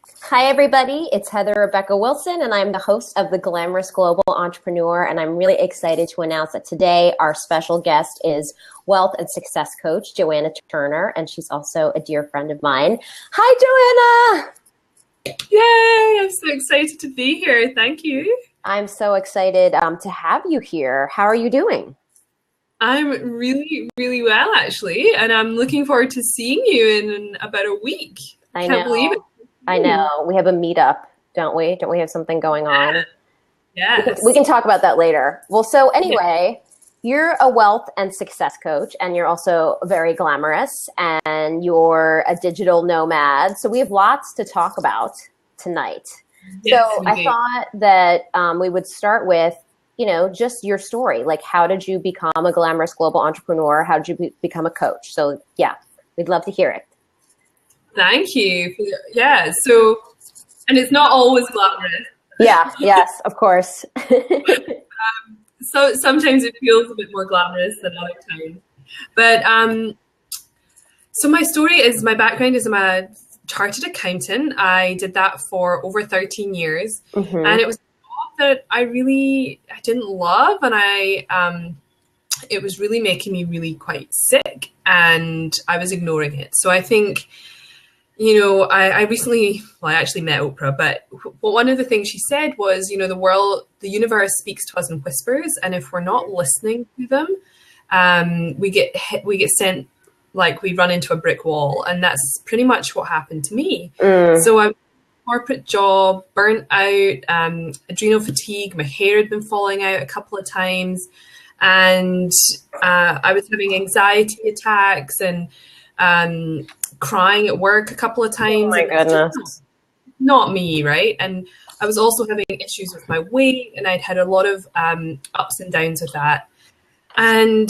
Hi, everybody. It's Heather Rebecca Wilson, and I'm the host of the Glamorous Global Entrepreneur. And I'm really excited to announce that today our special guest is wealth and success coach, Joanna Turner, and she's also a dear friend of mine. Hi, Joanna. Yay! I'm so excited to be here. Thank you. I'm so excited to have you here. How are you doing? I'm really, really well, actually, and I'm looking forward to seeing you in about a week. I Can't believe it. I know. We have a meetup, don't we? Don't we have something going on? Yes. We can talk about that later. Well, so anyway, you're a wealth and success coach, and you're also very glamorous, and you're a digital nomad. So we have lots to talk about tonight. Yes, so I thought that we would start with, just your story. Like, how did you become a glamorous global entrepreneur? How did you become a coach? So yeah, we'd love to hear it. Thank you. So, and it's not always glamorous. Yes, of course. So sometimes it feels a bit more glamorous than other times. But so my story is, my background is I'm a chartered accountant. I did that for over 13 years. Mm-hmm. And it was a job that I didn't love. And it was really making me really quite sick, and I was ignoring it. So I think, I actually met Oprah, but one of the things she said was, the universe speaks to us in whispers, and if we're not listening to them, we get sent, like we run into a brick wall. And that's pretty much what happened to me. So I was in a corporate job, burnt out, adrenal fatigue, my hair had been falling out a couple of times, and I was having anxiety attacks and crying at work a couple of times. Oh my goodness. Not me, right? And I was also having issues with my weight, and I'd had a lot of ups and downs with that. And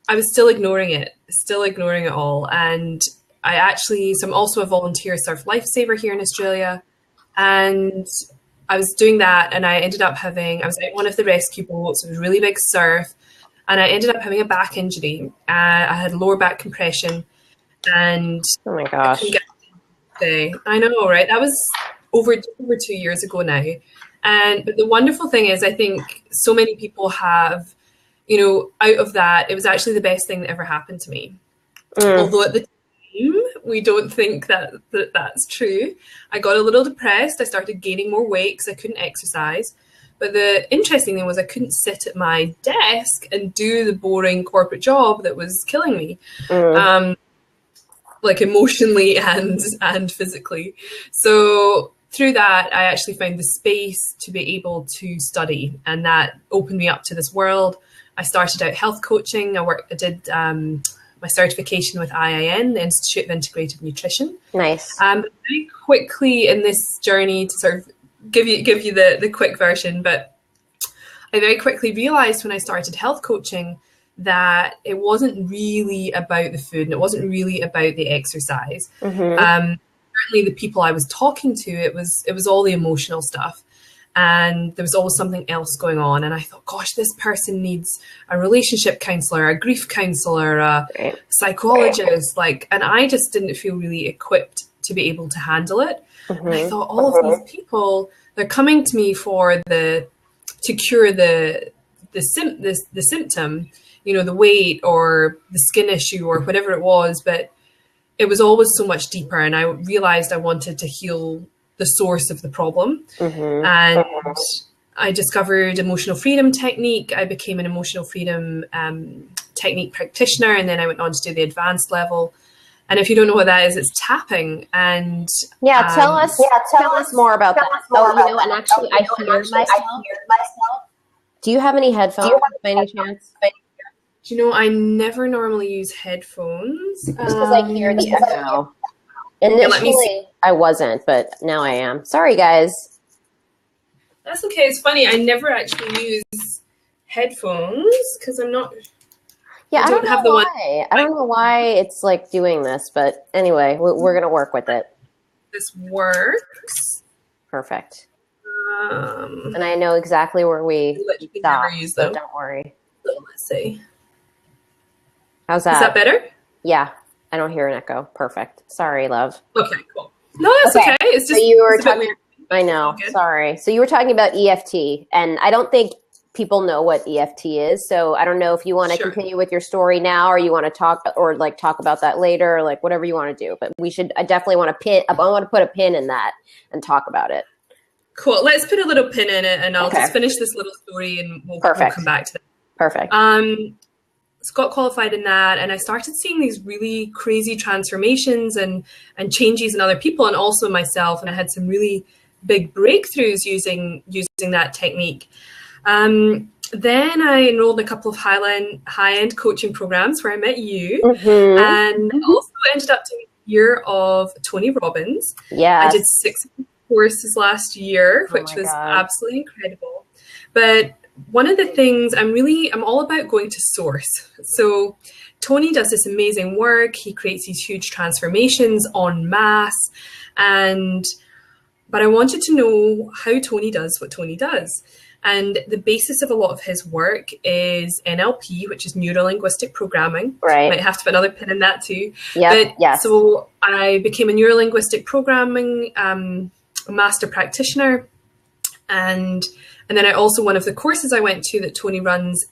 I was still ignoring it all. And so I'm also a volunteer surf lifesaver here in Australia. And I was doing that, and I was at one of the rescue boats. It was a really big surf, and I ended up having a back injury. I had lower back compression, and oh my gosh, I know, right? That was over 2 years ago now. But the wonderful thing is, I think so many people have, out of that, it was actually the best thing that ever happened to me. Although at the time, we don't think that's true. I got a little depressed. I started gaining more weight because I couldn't exercise. But the interesting thing was, I couldn't sit at my desk and do the boring corporate job that was killing me. Like emotionally and physically. So through that, I actually found the space to be able to study, and that opened me up to this world. I started out health coaching. I did my certification with IIN, the Institute of Integrative Nutrition. Nice. Very quickly in this journey, to sort of give you the quick version, but I very quickly realized when I started health coaching that it wasn't really about the food, and it wasn't really about the exercise. Certainly the people I was talking to, it was all the emotional stuff, and there was always something else going on. And I thought, gosh, this person needs a relationship counselor, a grief counselor, a psychologist, and I just didn't feel really equipped to be able to handle it. And I thought, all of these people, they're coming to me to cure the symptom, the weight or the skin issue or whatever it was, but it was always so much deeper. And I realized I wanted to heal the source of the problem. And I discovered emotional freedom technique. I became an emotional freedom technique practitioner, and then I went on to do the advanced level. And if you don't know what that is, it's tapping. And tell us more about that. And actually, I hear myself. Do you have any headphones by any chance? Do you know, I never normally use headphones. Just because I hear the echo. Initially, I wasn't, but now I am. Sorry, guys. That's okay. It's funny. I never actually use headphones because I'm not... Yeah, I don't know why. I don't know why it's like doing this, but anyway, we're going to work with it. This works. Perfect. And I know exactly where we stop, so don't worry. So let's see. How's that? Is that better? Yeah, I don't hear an echo. Perfect. Sorry, love. Okay, cool. No, that's okay. It's just so you were it's a bit talking. weird. I know. Okay. Sorry. So you were talking about EFT, and I don't think people know what EFT is. So I don't know if you want to Sure. continue with your story now, or you want to talk about that later, or like whatever you want to do. But I definitely want to put a pin in that and talk about it. Cool. Let's put a little pin in it, and I'll Okay. just finish this little story, and we'll come back to that. Perfect. Got qualified in that, and I started seeing these really crazy transformations and changes in other people and also myself, and I had some really big breakthroughs using that technique. Then I enrolled in a couple of high-end coaching programs where I met you, and also ended up doing a year of Tony Robbins. Yeah, I did 6 courses last year, which was absolutely incredible. But one of the things I'm all about going to source. So Tony does this amazing work. He creates these huge transformations en masse. But I wanted to know how Tony does what Tony does. And the basis of a lot of his work is NLP, which is neuro-linguistic programming. Right. Might have to put another pin in that too. Yeah. So I became a neuro-linguistic programming master practitioner. And then I also, one of the courses I went to that Tony runs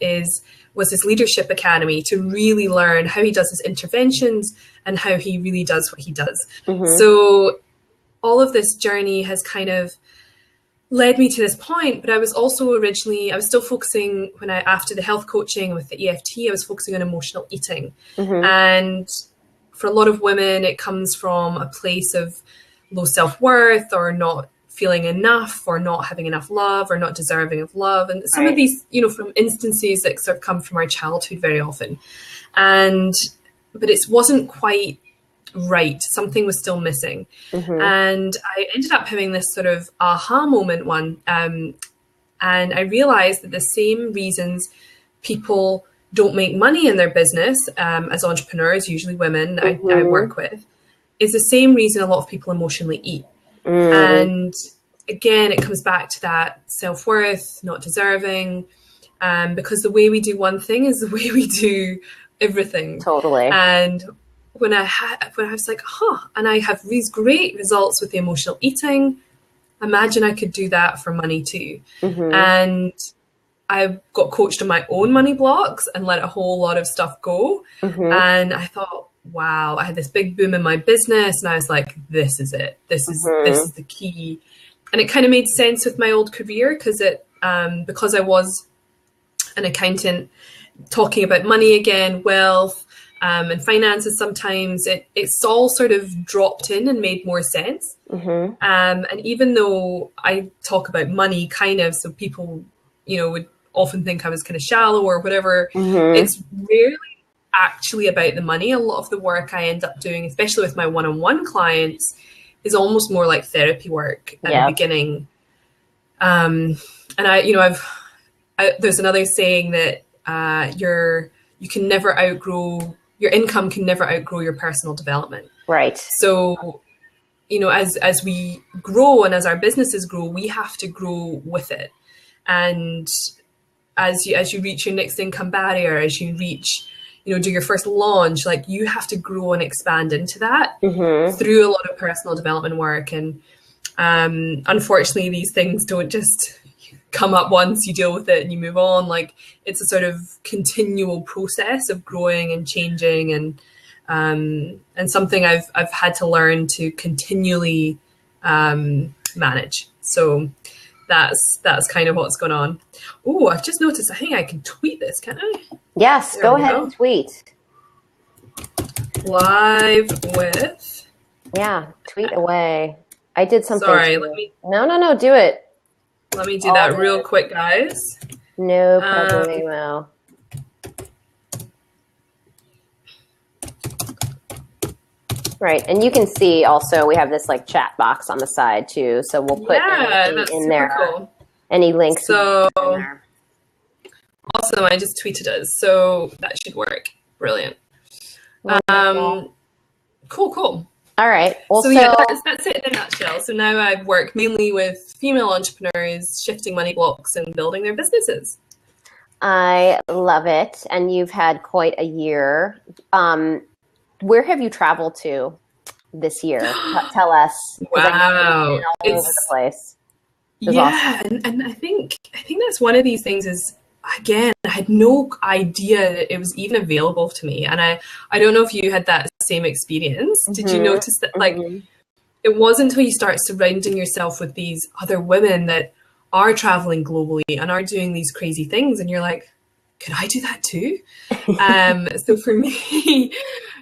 was his Leadership Academy, to really learn how he does his interventions and how he really does what he does. So all of this journey has kind of led me to this point, but I was also still focusing after the health coaching with the EFT, I was focusing on emotional eating. And for a lot of women, it comes from a place of low self-worth, or not feeling enough, or not having enough love, or not deserving of love. And some of these, from instances that sort of come from our childhood very often. But it wasn't quite right. Something was still missing. And I ended up having this sort of aha moment and I realized that the same reasons people don't make money in their business as entrepreneurs, usually women I work with, is the same reason a lot of people emotionally eat. And again, it comes back to that self-worth, not deserving, because the way we do one thing is the way we do everything. Totally. And when I was like, and I have these great results with the emotional eating, imagine I could do that for money too. And I got coached on my own money blocks and let a whole lot of stuff go. And I thought, wow, I had this big boom in my business, and I was like, this is it. This is the key. And it kind of made sense with my old career, because I was an accountant, talking about money again, wealth, and finances, sometimes it's all sort of dropped in and made more sense. And even though I talk about money kind of, so people, would often think I was kind of shallow or whatever, it's rarely actually about the money. A lot of the work I end up doing, especially with my one-on-one clients, is almost more like therapy work at the beginning. And there's another saying that your income can never outgrow your personal development. Right. So, as we grow and as our businesses grow, we have to grow with it. And as you reach your next income barrier, as you reach, do your first launch, like, you have to grow and expand into that through a lot of personal development work. And unfortunately, these things don't just come up once, you deal with it and you move on. Like, it's a sort of continual process of growing and changing, and something I've had to learn to continually manage. So that's kind of what's going on. Oh, I've just noticed, I think I can tweet this, can I? Yes, go ahead and tweet. Live with. Yeah, tweet away. I did something. Sorry, No, do it. Let me do that real quick, guys. No problemo. Right, and you can see also we have this like chat box on the side too, so we'll put in there cool. Any links. So in there. Awesome! I just tweeted it, so that should work. Brilliant. Cool. All right. Well, so yeah, that's it in a nutshell. So now I work mainly with female entrepreneurs, shifting money blocks and building their businesses. I love it. And you've had quite a year. Where have you traveled to? this year? Tell us. Wow. All over the place. Awesome. And I think that's one of these things is, again, I had no idea that it was even available to me. And I don't know if you had that same experience. Did you notice that, like, it wasn't until you start surrounding yourself with these other women that are traveling globally and are doing these crazy things, and you're like, could I do that too? So for me,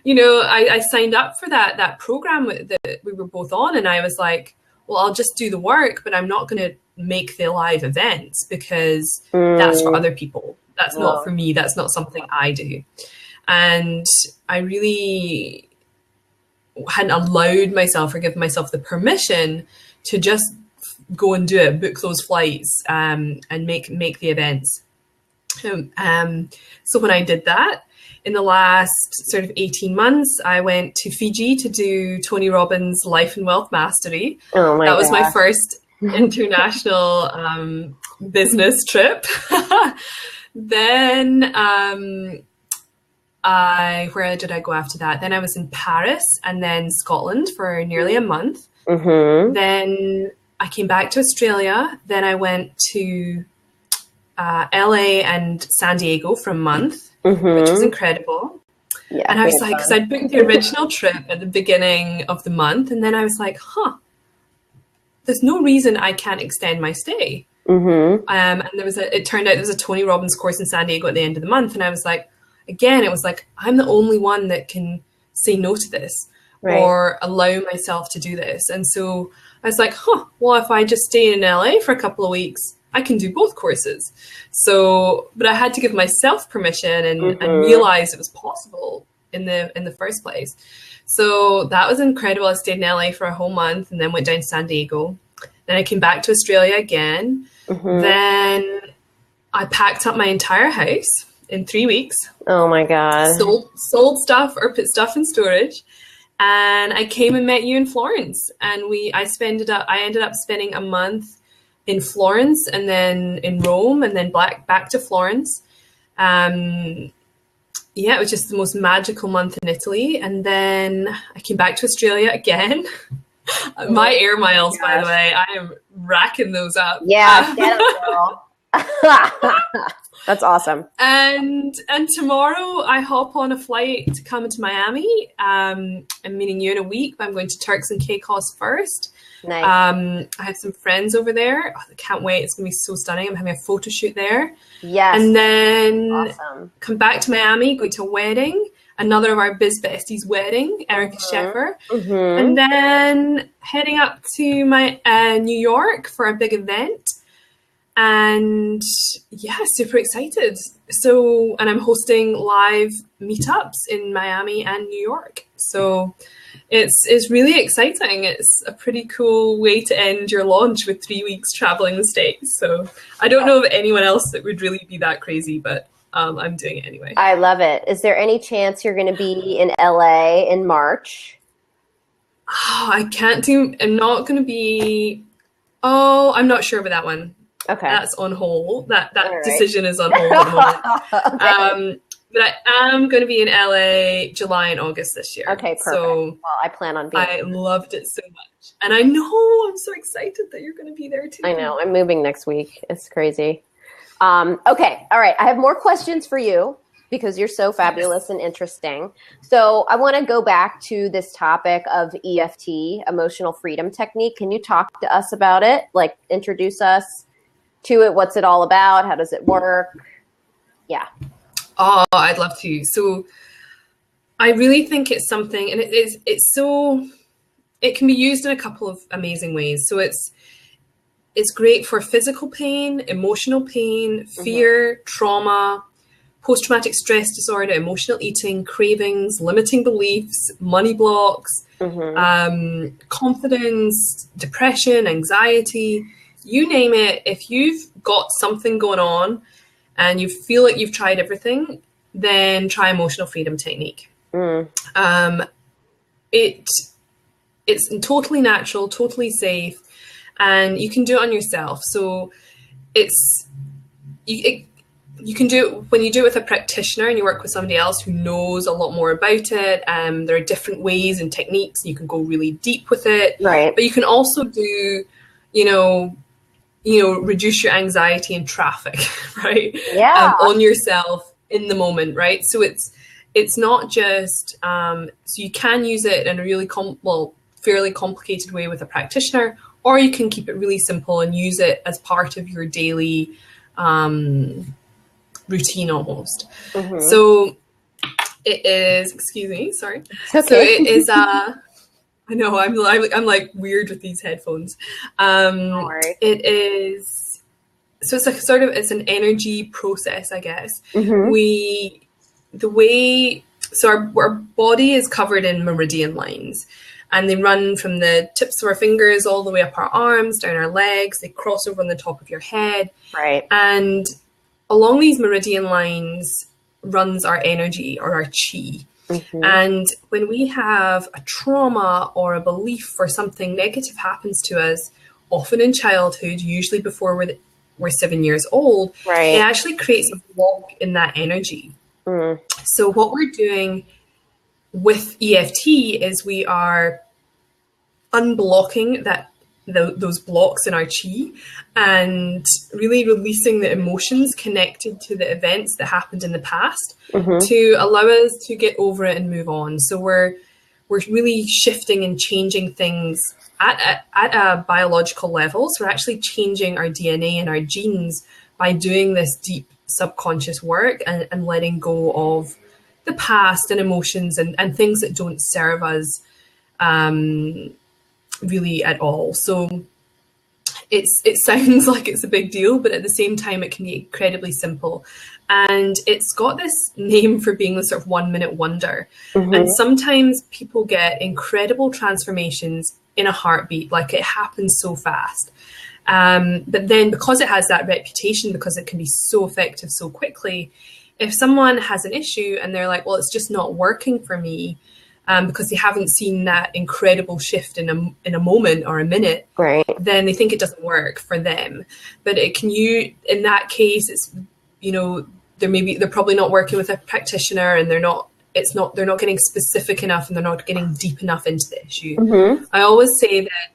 you know, I signed up for that program that we were both on, and I was like, well, I'll just do the work, but I'm not going to make the live events because that's for other people. That's not for me. That's not something I do. And I really hadn't allowed myself or given myself the permission to just go and do it, book those flights, and make the events. So when I did that, in the last sort of 18 months, I went to Fiji to do Tony Robbins' Life and Wealth Mastery. Oh my That was gosh. my first international business trip. Then where did I go after that? Then I was in Paris and then Scotland for nearly a month. Then I came back to Australia. Then I went to LA and San Diego for a month, which was incredible. Yeah, and I was like, because I'd booked the original trip at the beginning of the month, and then I was like, there's no reason I can't extend my stay. And it turned out there was a Tony Robbins course in San Diego at the end of the month, and I was like, again, it was like, I'm the only one that can say no to this or allow myself to do this. And so I was like, well, if I just stay in LA for a couple of weeks, I can do both courses. So, but I had to give myself permission and realize it was possible in the first place. So that was incredible. I stayed in LA for a whole month and then went down to San Diego. Then I came back to Australia again. Then I packed up my entire house in 3 weeks. Oh my God. Sold stuff or put stuff in storage. And I came and met you in Florence. And I ended up spending a month in Florence and then in Rome and then back to Florence. It was just the most magical month in Italy. And then I came back to Australia again. My air miles, by the way, I am racking those up. Yeah, get them, girl. That's awesome. And tomorrow I hop on a flight to come to Miami. I'm meeting you in a week, but I'm going to Turks and Caicos first. Nice. I have some friends over there. I can't wait. It's going to be so stunning. I'm having a photo shoot there. Yes. And then come back to Miami, go to a wedding, another of our biz besties' wedding, Erica Sheffer. And then heading up to my New York for a big event. And yeah, super excited. So, and I'm hosting live meetups in Miami and New York. So it's really exciting. It's a pretty cool way to end your launch with 3 weeks traveling the States. So I don't know of anyone else that would really be that crazy, but I'm doing it anyway. I love it. Is there any chance you're going to be in LA in March? I'm not going to be, I'm not sure about that one. Okay. That's on hold. That decision is on hold at the moment. But I am going to be in LA July and August this year. Okay, perfect. So well, I plan on being. I loved it so much. And I know, I'm so excited that you're going to be there too. I know. I'm moving next week. It's crazy. Okay. All right. I have more questions for you because you're so fabulous and interesting. So I want to go back to this topic of EFT, emotional freedom technique. Can you talk to us about it? Like introduce us to it. What's it all about? How does it work? Yeah. Oh, I'd love to. So I really think it's something, and it can be used in a couple of amazing ways. So it's great for physical pain, emotional pain, fear, trauma, post-traumatic stress disorder, emotional eating, cravings, limiting beliefs, money blocks, confidence, depression, anxiety, you name it. If you've got something going on and you feel like you've tried everything, then try emotional freedom technique. It's totally natural, totally safe, and you can do it on yourself. So you can do it when you do it with a practitioner and you work with somebody else who knows a lot more about it. There are different ways and techniques. You can go really deep with it, Right. But you can also do, reduce your anxiety in traffic, right? Yeah. On yourself in the moment, right? So it's not just, so you can use it in a really fairly complicated way with a practitioner, or you can keep it really simple and use it as part of your daily routine almost. Mm-hmm. So it is, excuse me, sorry. Okay. So it is, I know I'm like weird with these headphones. It is, so it's like it's an energy process, I guess. Mm-hmm. Our body is covered in meridian lines, and they run from the tips of our fingers all the way up our arms, down our legs. They cross over on the top of your head. Right. And along these meridian lines runs our energy, or our chi. Mm-hmm. And when we have a trauma or a belief or something negative happens to us, often in childhood, usually before we're 7 years old, right, it actually creates a block in that energy. So what we're doing with EFT is we are unblocking those blocks in our chi and really releasing the emotions connected to the events that happened in the past to allow us to get over it and move on. So we're really shifting and changing things at a biological level. So we're actually changing our DNA and our genes by doing this deep subconscious work and letting go of the past and emotions and things that don't serve us really at all. So it sounds like it's a big deal, but at the same time it can be incredibly simple. And it's got this name for being the sort of 1 minute wonder. And sometimes people get incredible transformations in a heartbeat, like it happens so fast. But then because it has that reputation, because it can be so effective so quickly, if someone has an issue and they're like, well, it's just not working for me, because they haven't seen that incredible shift in a moment or a minute, right, then they think it doesn't work for them. But in that case, it's, they're probably not working with a practitioner, and they're not getting specific enough, and they're not getting deep enough into the issue. I always say that,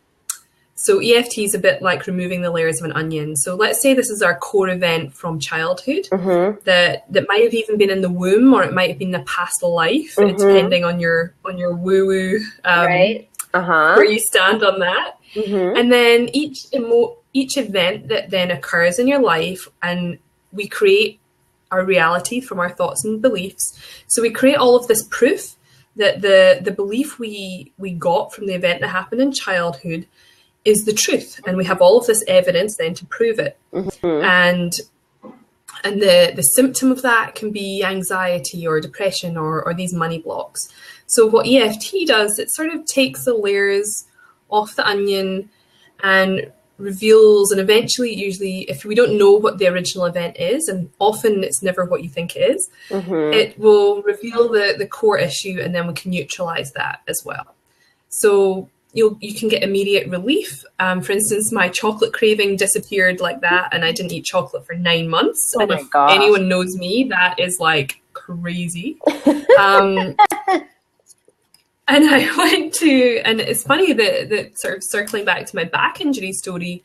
so EFT is a bit like removing the layers of an onion. So let's say this is our core event from childhood that might have even been in the womb, or it might have been a past life, depending on your woo-woo, right, where you stand on that. And then each event that then occurs in your life, and we create our reality from our thoughts and beliefs. So we create all of this proof that the belief we got from the event that happened in childhood is the truth, and we have all of this evidence then to prove it. And the symptom of that can be anxiety or depression or these money blocks. So what EFT does, it sort of takes the layers off the onion and reveals, and eventually, usually, if we don't know what the original event is, and often it's never what you think it is, it will reveal the core issue, and then we can neutralize that as well. So you can get immediate relief. For instance, my chocolate craving disappeared like that, and I didn't eat chocolate for 9 months. And if anyone knows me, that is like crazy. And I went to, and it's funny that sort of circling back to my back injury story,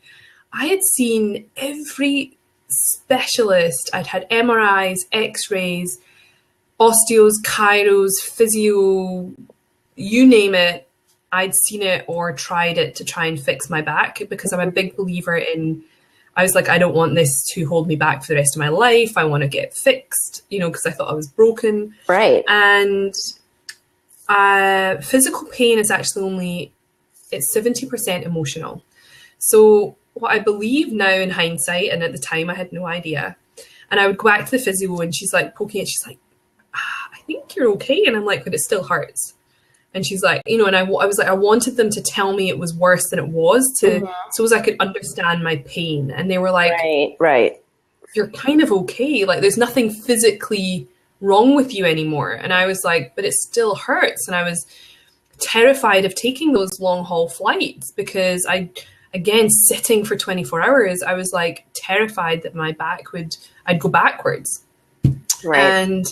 I had seen every specialist. I'd had MRIs, X-rays, osteos, chiros, physio, you name it. I'd seen it or tried it to try and fix my back, because I'm a big believer in, I was like, I don't want this to hold me back for the rest of my life. I want to get fixed, because I thought I was broken. Right. And physical pain is actually it's 70% emotional. So what I believe now in hindsight, and at the time I had no idea, and I would go back to the physio and she's like poking it. She's like, I think you're okay. And I'm like, but it still hurts. And she's like, and I was like, I wanted them to tell me it was worse than it was so as I could understand my pain. And they were like, right. You're kind of okay. Like, there's nothing physically wrong with you anymore. And I was like, but it still hurts. And I was terrified of taking those long haul flights, because I again, sitting for 24 hours, I was like terrified that my back I'd go backwards. Right. And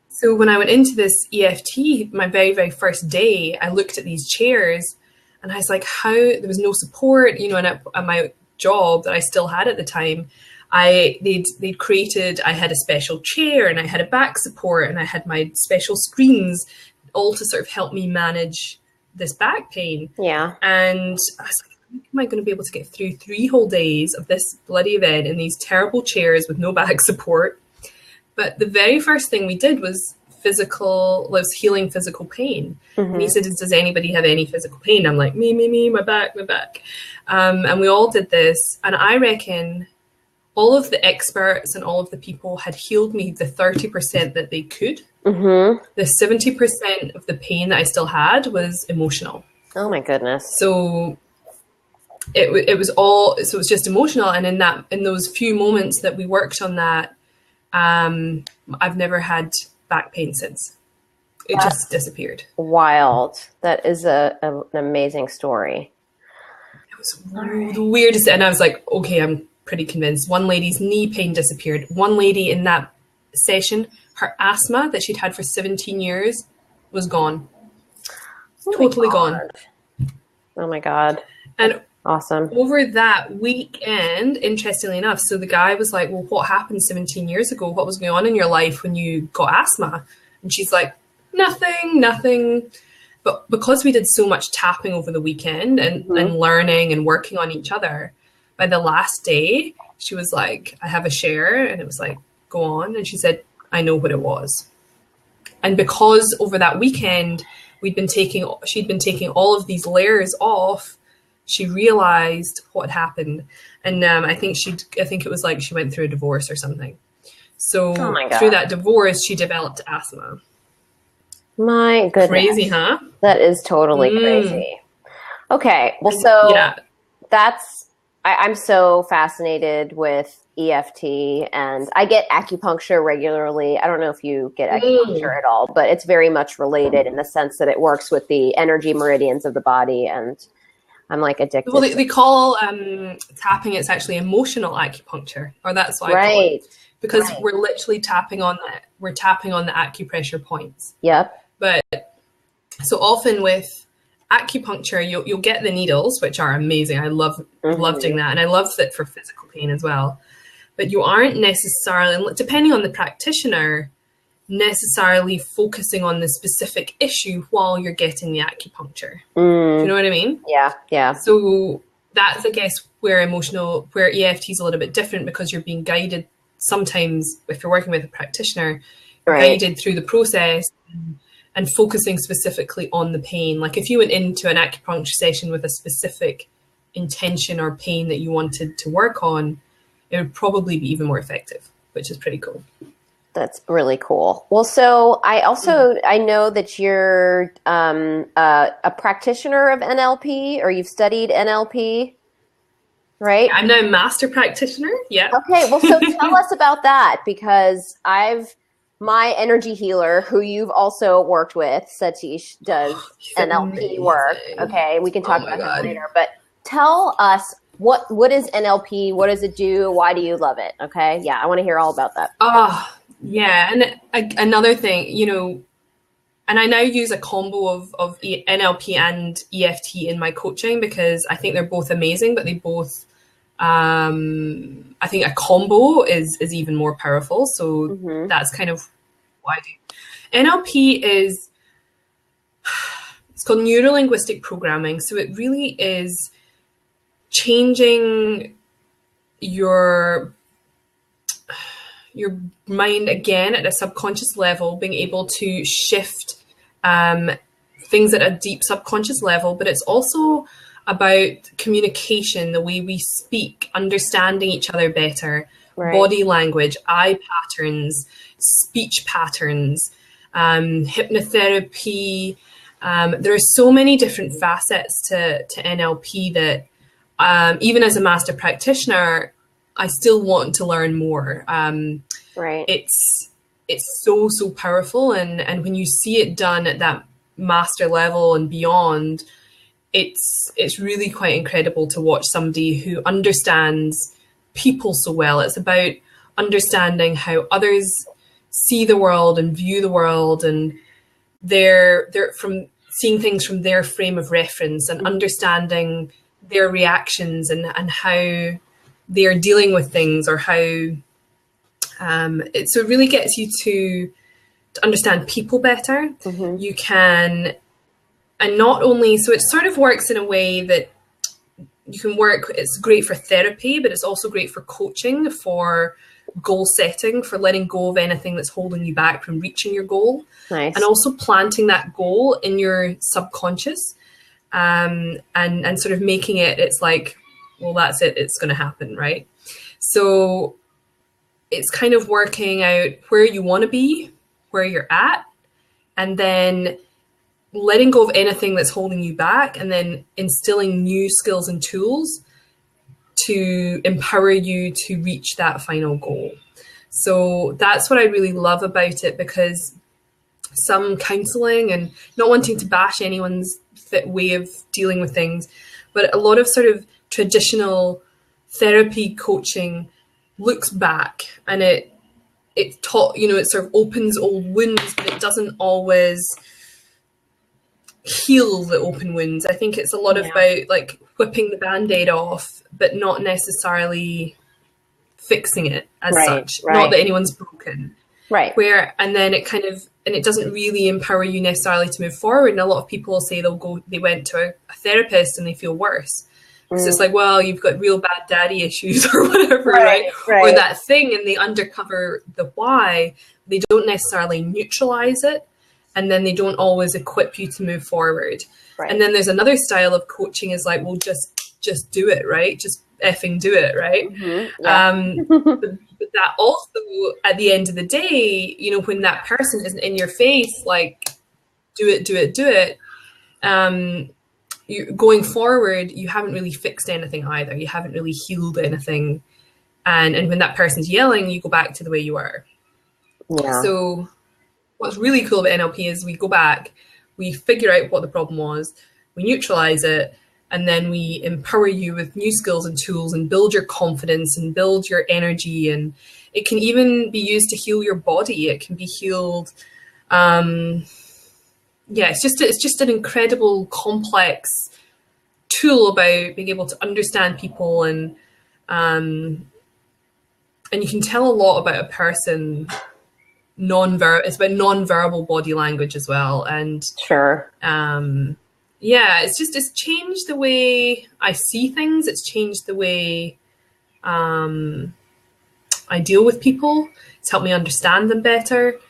so when I went into this EFT, my very, very first day, I looked at these chairs and I was like, there was no support, you know, and at my job that I still had at the time, they'd created, I had a special chair and I had a back support and I had my special screens, all to sort of help me manage this back pain. Yeah. And I was like, am I going to be able to get through 3 whole days of this bloody event in these terrible chairs with no back support? But the very first thing we did was healing physical pain. And he said, does anybody have any physical pain? I'm like, me, my back. And we all did this. And I reckon all of the experts and all of the people had healed me the 30% that they could. The 70% of the pain that I still had was emotional. Oh my goodness. So it was just emotional. And in those few moments that we worked on that, I've never had back pain since. It just disappeared. Wild. That is an amazing story. It was the weirdest. And I was like, okay, I'm pretty convinced. One lady's knee pain disappeared. One lady in that session, her asthma that she'd had for 17 years was gone. Totally gone. Oh my God. And awesome. Over that weekend, interestingly enough, so the guy was like, well, what happened 17 years ago? What was going on in your life when you got asthma? And she's like, nothing. But because we did so much tapping over the weekend and learning and working on each other, by the last day, she was like, I have a share. And it was like, go on. And she said, I know what it was. And because over that weekend, she'd been taking all of these layers off, she realized what happened. And I think it was like she went through a divorce or something. So through that divorce, she developed asthma. My goodness. Crazy, huh? That is totally crazy. Okay. Well, so yeah. I'm so fascinated with EFT, and I get acupuncture regularly. I don't know if you get acupuncture at all, but it's very much related in the sense that it works with the energy meridians of the body, and I'm like addicted. Well, they call tapping, it's actually emotional acupuncture, or that's what I call it. Because we're literally tapping on the acupressure points. Yep. But so often with acupuncture, you'll get the needles, which are amazing. I love doing that. And I love it for physical pain as well. But you aren't necessarily, depending on the practitioner, necessarily focusing on the specific issue while you're getting the acupuncture. Do you know what I mean? Yeah. So that's, I guess, where EFT is a little bit different, because you're being guided sometimes, if you're working with a practitioner, guided through the process and focusing specifically on the pain. Like if you went into an acupuncture session with a specific intention or pain that you wanted to work on, it would probably be even more effective, which is pretty cool. That's really cool. Well, so I know that you're a practitioner of NLP, or you've studied NLP, right? I'm now a master practitioner. Yeah. Okay. Well, so tell us about that, because my energy healer, who you've also worked with, Satish, does NLP work. Okay. We can talk about that later, but tell us what is NLP? What does it do? Why do you love it? Okay. Yeah. I want to hear all about that. Yeah. And another thing, and I now use a combo of NLP and EFT in my coaching, because I think they're both amazing, but they both, I think a combo is even more powerful. So that's kind of what I do. NLP it's called neuro-linguistic programming. So it really is changing your mind again at a subconscious level, being able to shift things at a deep subconscious level. But it's also about communication, the way we speak, understanding each other better, body language, eye patterns, speech patterns, hypnotherapy. There are so many different facets to NLP that even as a master practitioner, I still want to learn more. It's so powerful, and when you see it done at that master level and beyond, it's really quite incredible to watch somebody who understands people so well. It's about understanding how others see the world and view the world, and they're from seeing things from their frame of reference and understanding their reactions and how they're dealing with things, or how so it really gets you to understand people better. You can, and not only, so it sort of works in a way that you can work, it's great for therapy, but it's also great for coaching, for goal setting, for letting go of anything that's holding you back from reaching your goal. Nice. And also planting that goal in your subconscious, and sort of making it, it's like, well, that's it, it's going to happen, right? So it's kind of working out where you want to be, where you're at, and then letting go of anything that's holding you back, and then instilling new skills and tools to empower you to reach that final goal. So that's what I really love about it, because some counseling, and not wanting to bash anyone's way of dealing with things, but a lot of sort of traditional therapy coaching looks back, and it taught, it sort of opens old wounds, but it doesn't always heal the open wounds. I think it's a lot about like whipping the Band-Aid off, but not necessarily fixing it as such. Not that anyone's broken. Right. And then it kind of, and it doesn't really empower you necessarily to move forward. And a lot of people will say they went to a therapist and they feel worse. So it's like, well, you've got real bad daddy issues or whatever, right? Or that thing, and they uncover the why. They don't necessarily neutralize it, and then they don't always equip you to move forward. Right. And then there's another style of coaching is like, well, just do it, right? Just effing do it, right? But that also, at the end of the day, when that person isn't in your face, like, do it, going forward, you haven't really fixed anything either. You haven't really healed anything. And when that person's yelling, you go back to the way you are. Yeah. So what's really cool about NLP is we go back, we figure out what the problem was, we neutralize it, and then we empower you with new skills and tools and build your confidence and build your energy. And it can even be used to heal your body. It can be healed. It's just an incredible, complex tool about being able to understand people, and you can tell a lot about a person. It's about non-verbal body language as well, and it's changed the way I see things. It's changed the way I deal with people. It's helped me understand them better.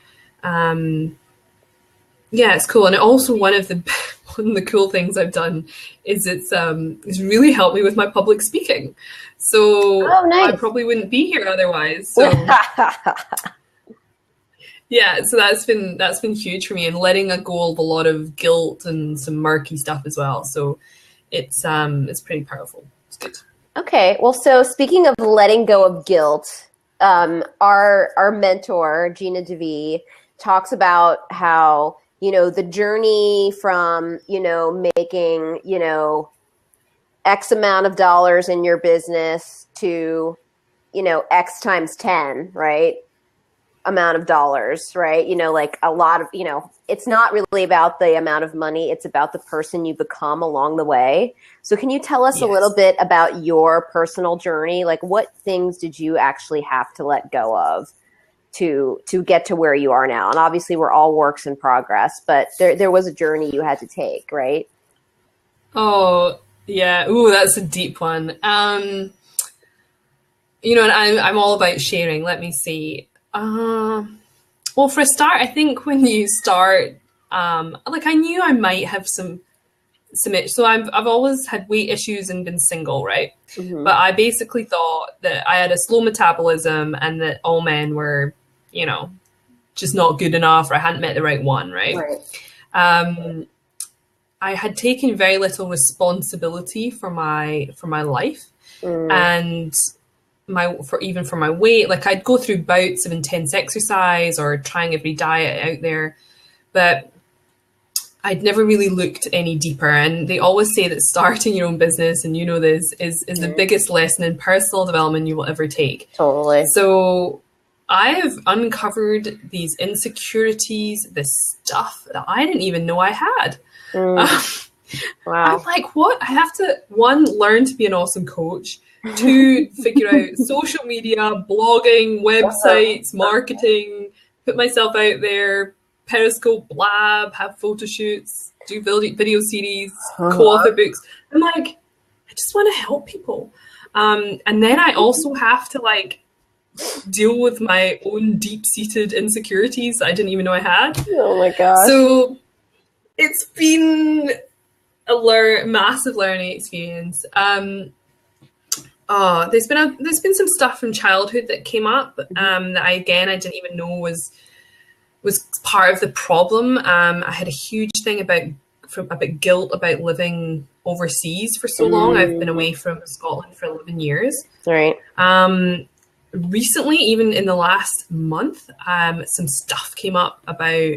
It's cool. And also one of the cool things I've done is it's really helped me with my public speaking. So nice. I probably wouldn't be here otherwise. So so that's been huge for me, and letting go of a lot of guilt and some murky stuff as well. So it's pretty powerful. It's good. Okay. Well, so speaking of letting go of guilt, our mentor, Gina DeVee, talks about how, the journey from, making, X amount of dollars in your business to, X times 10, right? Amount of dollars, right? Like a lot of, it's not really about the amount of money. It's about the person you become along the way. So can you tell us a little bit about your personal journey? Like, what things did you actually have to let go of to get to where you are now? And obviously we're all works in progress, but there was a journey you had to take, right? Oh yeah. Ooh, that's a deep one. And I'm all about sharing. Let me see. Well, for a start, I think when you start, I knew I might have some issues. So I've always had weight issues and been single, right? Mm-hmm. But I basically thought that I had a slow metabolism and that all men were, just not good enough, or I hadn't met the right one, right? I had taken very little responsibility for my life, and for my weight. Like, I'd go through bouts of intense exercise or trying every diet out there, but I'd never really looked any deeper. And they always say that starting your own business, and you know this, is the biggest lesson in personal development you will ever take. Totally. So I have uncovered these insecurities, this stuff that I didn't even know I had. Wow. I'm like, what? I have to, one, learn to be an awesome coach. Two, figure out social media, blogging, websites, marketing, put myself out there, Periscope, Blab, have photo shoots, do video series, co-author books. I'm like, I just want to help people. And then I also have to like deal with my own deep-seated insecurities that I didn't even know I had. Oh my gosh. So it's been a massive learning experience. There's been some stuff from childhood that came up that I didn't even know was part of the problem. I had a huge thing about guilt about living overseas for so long. I've been away from Scotland for 11 years. Right. Recently, even in the last month, some stuff came up about,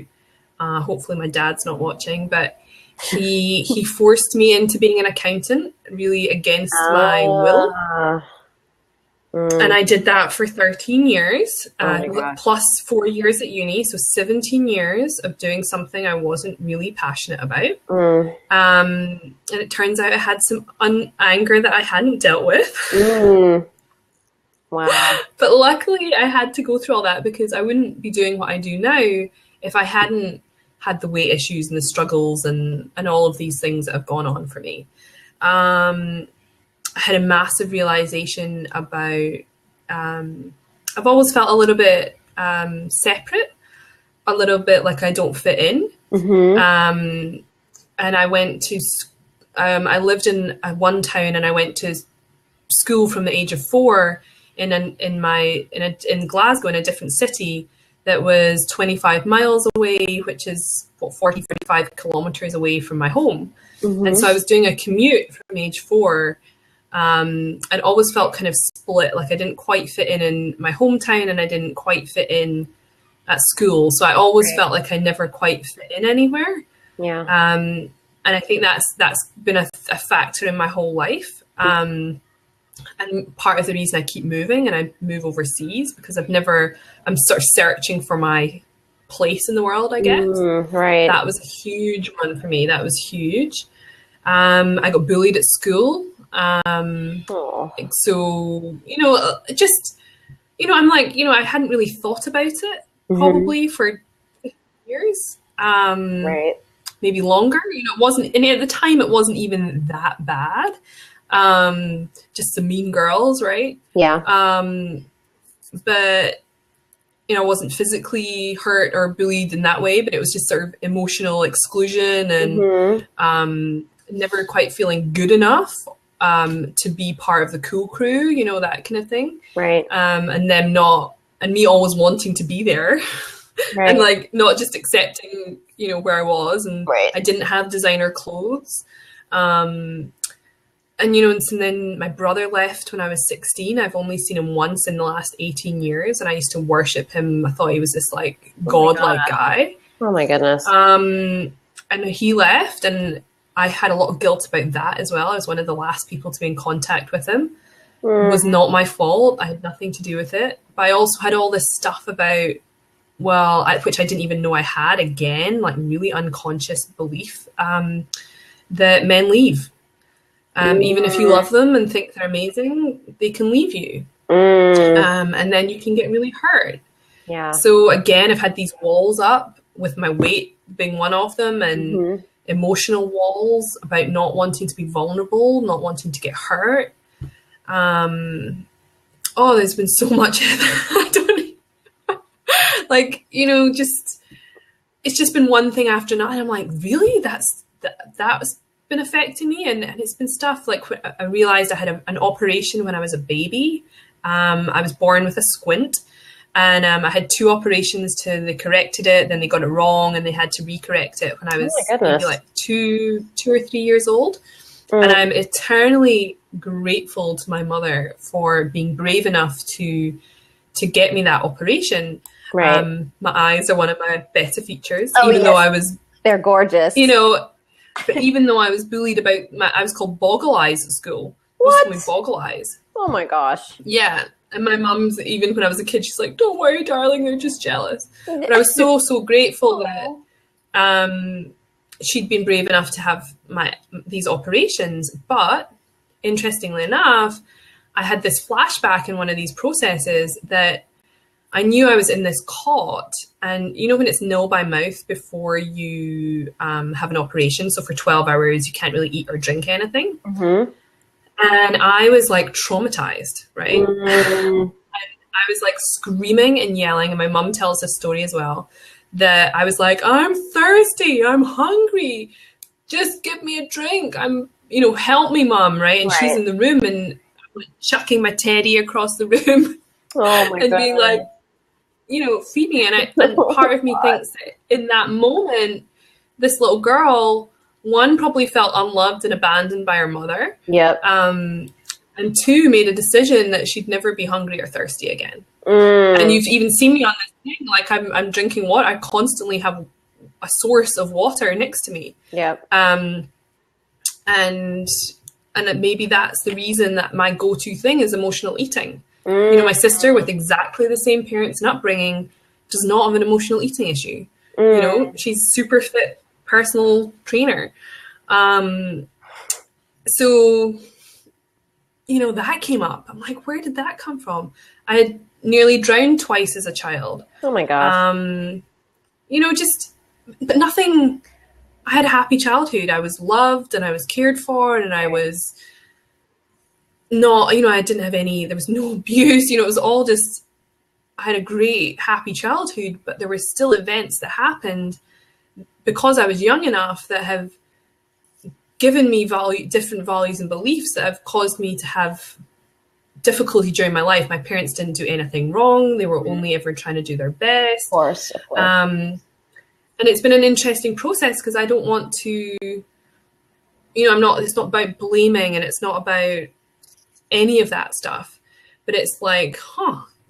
hopefully my dad's not watching, but he forced me into being an accountant, really against my will. And I did that for 13 years, plus 4 years at uni. So 17 years of doing something I wasn't really passionate about. And it turns out I had some anger that I hadn't dealt with. Wow. But luckily I had to go through all that, because I wouldn't be doing what I do now if I hadn't had the weight issues and the struggles and all of these things that have gone on for me. I had a massive realization about, I've always felt a little bit separate, a little bit like I don't fit in. And I went to, I lived in one town, and I went to school from the age of 4 in Glasgow, in a different city that was 25 miles away, which is 40, 45 kilometers away from my home. And so I was doing a commute from age 4, and always felt kind of split, like I didn't quite fit in my hometown, and I didn't quite fit in at school. So I always felt like I never quite fit in anywhere. Yeah. And I think that's been a factor in my whole life. And part of the reason I keep moving and I move overseas, because I'm sort of searching for my place in the world, I guess. Right. That was a huge one for me. That was huge. I got bullied at school. So, I'm like, I hadn't really thought about it probably for years. Right. Maybe longer. It wasn't, and at the time it wasn't even that bad. Just some mean girls, right? Yeah. But I wasn't physically hurt or bullied in that way, but it was just sort of emotional exclusion and never quite feeling good enough to be part of the cool crew, that kind of thing. Right. And them and me always wanting to be there. Right. And like not just accepting, where I was, and I didn't have designer clothes. And then my brother left when I was 16. I've only seen him once in the last 18 years. And I used to worship him. I thought he was this like godlike guy. Oh my goodness. And he left, and I had a lot of guilt about that as well. I was one of the last people to be in contact with him. It was not my fault. I had nothing to do with it. But I also had all this stuff about, which I didn't even know I had, again, like really unconscious belief, that men leave. Even if you love them and think they're amazing, they can leave you. And then you can get really hurt. Yeah. So again, I've had these walls up, with my weight being one of them, and emotional walls about not wanting to be vulnerable, not wanting to get hurt. There's been so much. I don't it's just been one thing after another. And I'm like, really? That's been affecting me, and it's been stuff like I realized I had an operation when I was a baby. I was born with a squint, and I had 2 operations they corrected it, then they got it wrong, and they had to recorrect it when I was maybe like 2 or 3 years old. And I'm eternally grateful to my mother for being brave enough to get me that operation. Right. My eyes are one of my better features, even though I was They're gorgeous. You know, but even though I was bullied about I was called Boggle Eyes at school. What? They Boggle Eyes. Oh my gosh. Yeah. And my mum's, even when I was a kid, she's like, don't worry, darling, they're just jealous. But I was so, so grateful that she'd been brave enough to have these operations. But interestingly enough, I had this flashback in one of these processes that I knew I was in this cot. And you know when it's nil by mouth before you have an operation, so for 12 hours you can't really eat or drink anything. Mm-hmm. And I was like traumatized, right? And I was like screaming and yelling. And my mum tells this story as well, that I was like, I'm thirsty, I'm hungry, just give me a drink. Help me, mum, right? And she's in the room and I'm like chucking my teddy across the room and God. being like, feed me. And part of me thinks that in that moment, this little girl, one, probably felt unloved and abandoned by her mother. Yep. And two, made a decision that she'd never be hungry or thirsty again. And you've even seen me on this thing, like I'm drinking water. I constantly have a source of water next to me. Yep. And maybe that's the reason that my go-to thing is emotional eating. My sister with exactly the same parents and upbringing does not have an emotional eating issue. She's super fit personal trainer. So, that came up. I'm like, where did that come from? I had nearly drowned twice as a child. Oh my gosh. But nothing. I had a happy childhood. I was loved and I was cared for, and I was not, I didn't have there was no abuse, it was all just, I had a great, happy childhood, but there were still events that happened because I was young enough that have given me different values and beliefs that have caused me to have difficulty during my life. My parents didn't do anything wrong. They were only ever trying to do their best. Of course. And it's been an interesting process because I don't want to, it's not about blaming and it's not about any of that stuff, but it's like,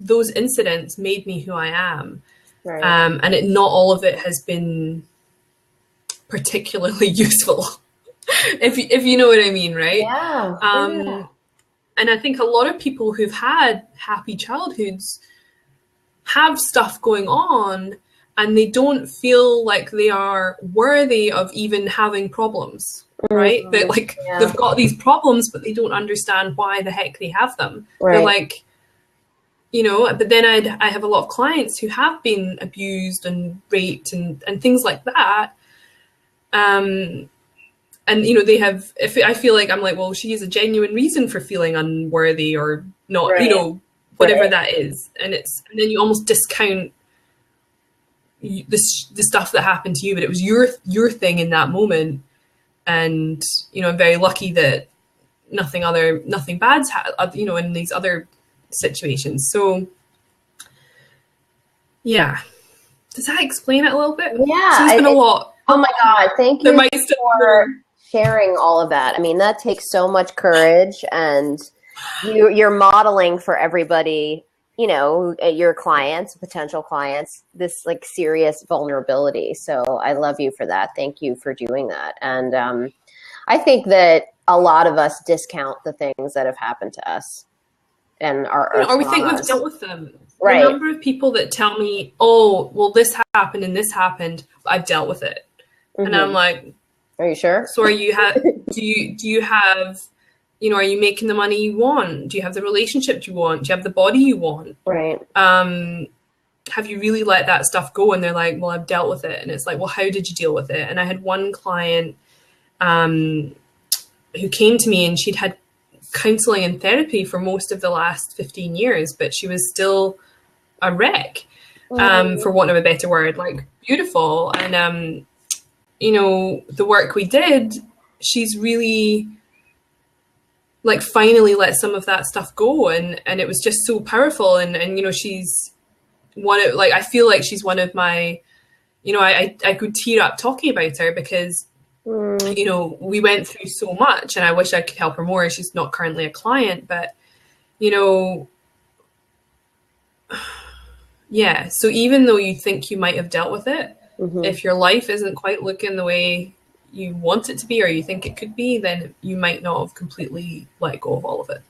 those incidents made me who I am. Right. And not all of it has been particularly useful, if you know what I mean, right? Yeah. And I think a lot of people who've had happy childhoods have stuff going on and they don't feel like they are worthy of even having problems, right? That they've got these problems, but they don't understand why the heck they have them. Right. They're like, but then I have a lot of clients who have been abused and raped and things like that. And, they have, if I feel like, I'm like, well, she has a genuine reason for feeling unworthy or not, right. Whatever that is. And then you almost discount the stuff that happened to you, but it was your thing in that moment. And, I'm very lucky that nothing bad's in these other situations. So yeah. Does that explain it a little bit? Yeah. So there's been a lot. Oh my God. Thank you for sharing all of that. I mean, that takes so much courage, and you're modeling for everybody, your clients, potential clients, this like serious vulnerability. So I love you for that. Thank you for doing that. And I think that a lot of us discount the things that have happened to us and or we think we've dealt with them. Right. The number of people that tell me, oh, well, this happened and this happened, but I've dealt with it. Mm-hmm. And I'm like, are you sure? So do you have, are you making the money you want? Do you have the relationship you want? Do you have the body you want? Right. Have you really let that stuff go? And they're like, well, I've dealt with it. And it's like, well, how did you deal with it? And I had one client who came to me, and she'd had counseling and therapy for most of the last 15 years, but she was still a wreck, for want of a better word, like beautiful. And, the work we did, she's really like finally let some of that stuff go. And it was just so powerful. And she's one of, like, I feel like she's one of my, I could tear up talking about her because, we went through so much, and I wish I could help her more. She's not currently a client, but, yeah. So even though you think you might have dealt with it, if your life isn't quite looking the way you want it to be or you think it could be, then you might not have completely let go of all of it.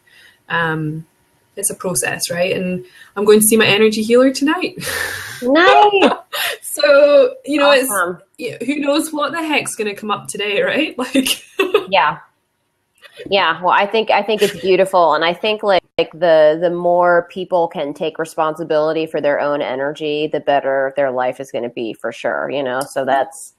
It's a process, right? And I'm going to see my energy healer tonight. Nice. So, you know, Awesome. it's, who knows what the heck's going to come up today, right? Like, Yeah. Yeah. Well, I think it's beautiful. And I think like the more people can take responsibility for their own energy, the better their life is going to be, for sure. You know, so that's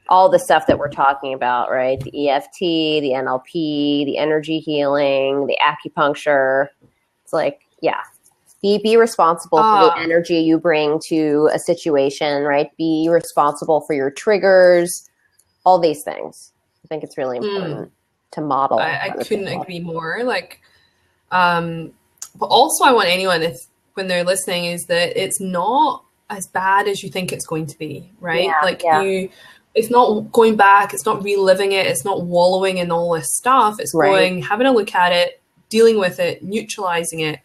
all the stuff that we're talking about, right? The EFT, the NLP, the energy healing, the acupuncture. It's like, yeah, be responsible for the energy you bring to a situation, right? Be responsible for your triggers, all these things. I think it's really important to model. I couldn't agree more. Like, but also I want anyone, when they're listening, is that it's not as bad as you think it's going to be, right? It's not going back, it's not reliving it, it's not wallowing in all this stuff. It's going, having a look at it, dealing with it, neutralizing it,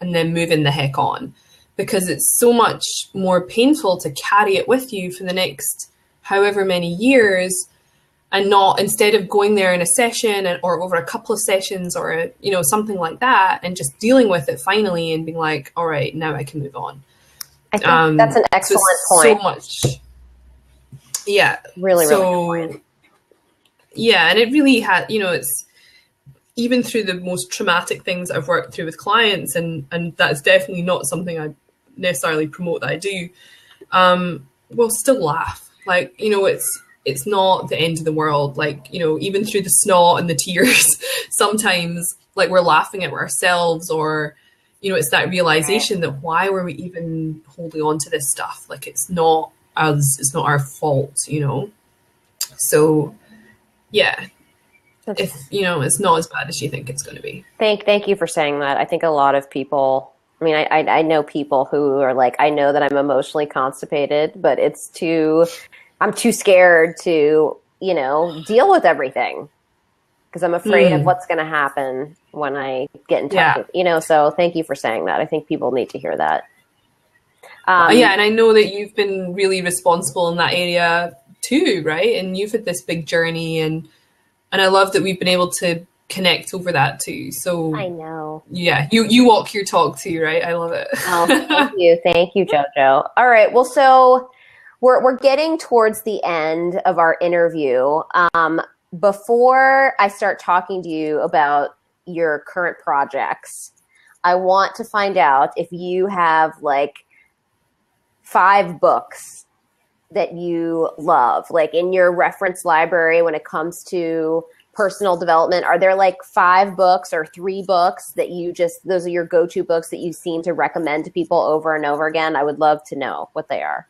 and then moving the heck on. Because it's so much more painful to carry it with you for the next however many years, and not, instead of going there in a session or over a couple of sessions or, something like that, and just dealing with it finally and being like, all right, now I can move on. I think that's an excellent point. So much. Yeah. Really good point. Yeah. And it really had, it's even through the most traumatic things I've worked through with clients, and that's definitely not something I necessarily promote that I do. We'll still laugh. Like, it's not the end of the world. Like, even through the snot and the tears, sometimes like we're laughing at ourselves, or, it's that realization that why were we even holding on to this stuff? Like, it's not us, it's not our fault, So yeah, it's not as bad as you think it's going to be. Thank you for saying that. I think a lot of people, I know people who are like, I know that I'm emotionally constipated, but I'm too scared to, deal with everything because I'm afraid of what's going to happen when I get in touch with, so thank you for saying that. I think people need to hear that. And I know that you've been really responsible in that area too, right? And you've had this big journey, and I love that we've been able to connect over that too. So I know. Yeah, you walk your talk too, right? I love it. Oh, thank you, Jojo. All right, well, so we're getting towards the end of our interview. Before I start talking to you about your current projects, I want to find out if you have like 5 books that you love, like in your reference library when it comes to personal development. Are there like 5 books or 3 books that those are your go-to books that you seem to recommend to people over and over again? I would love to know what they are.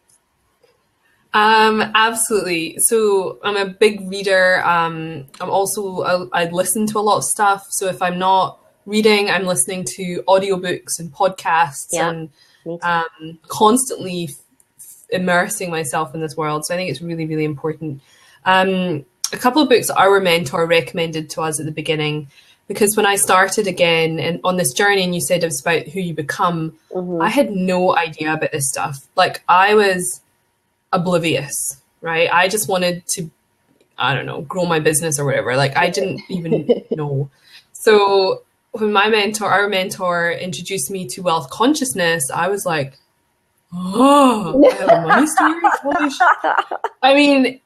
Absolutely. So I'm a big reader. I listen to a lot of stuff. So if I'm not reading, I'm listening to audiobooks and podcasts, and constantly immersing myself in this world. So I think it's really, really important. A couple of books our mentor recommended to us at the beginning, because when I started again and on this journey, and you said it was about who you become, I had no idea about this stuff. Like, I was oblivious, right? I just wanted to, I don't know, grow my business or whatever. Like, I didn't even know. So when our mentor introduced me to wealth consciousness, I was like, oh, I have a money story? Holy shit. I mean,